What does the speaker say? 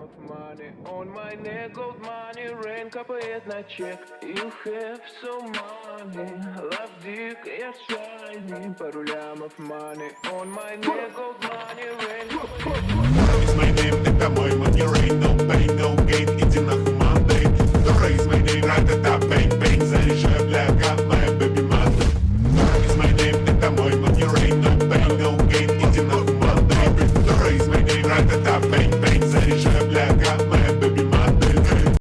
of money on my neck, gold money, rain капает на чек. You have so money, love dick, я shiny. Пару лямов money on my neck, gold money, rain. It's my name, ты, по-моему, не rain, no pain.